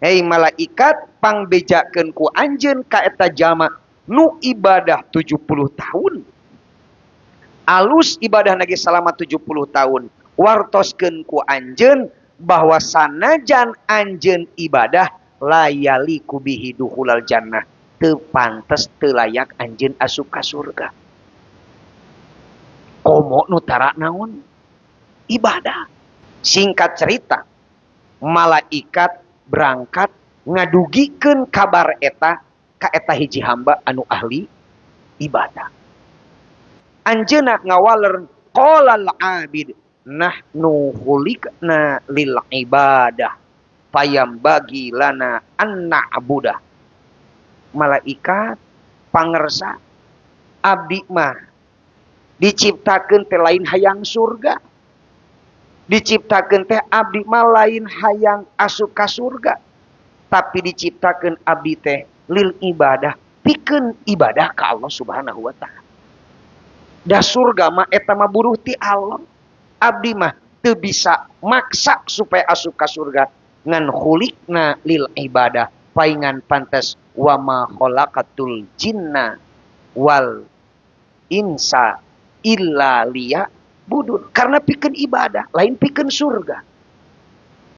hei malaikat pangbejakeun ku anjeun ka eta jalma nu ibadah 70 tahun. Alus ibadah nage selama 70 tahun. Wartoskeun ku anjeun bahwa sanajan anjeun ibadah layali kubihi dukhulal jannah, teu pantes teu layak anjeun asup ka surga. Komo nu tara naon? Ibadah. Singkat cerita, malaikat berangkat ngadugikeun kabar eta ka eta hiji hamba anu ahli ibadah. Anjeunna ngawaler qalal abid nahnu khuliqna lil ibadah bagi lana an na'budah. Malaikat pangersa abdi mah diciptakeun teh lain hayang surga. Diciptakeun teh abdi mah lain hayang asup ka surga. Tapi diciptakeun abdi teh lil ibadah, pikeun ibadah ka Allah Subhanahu wa taala. Da surga mah eta mah buruh ti Allah. Abdi mah teu bisa maksa supaya asup ka surga. Ngan khuliqna lil ibadah, paingan pantes wa ma khalaqatul jinna wal insa illa liya budun. Karena pikeun ibadah, lain pikeun surga.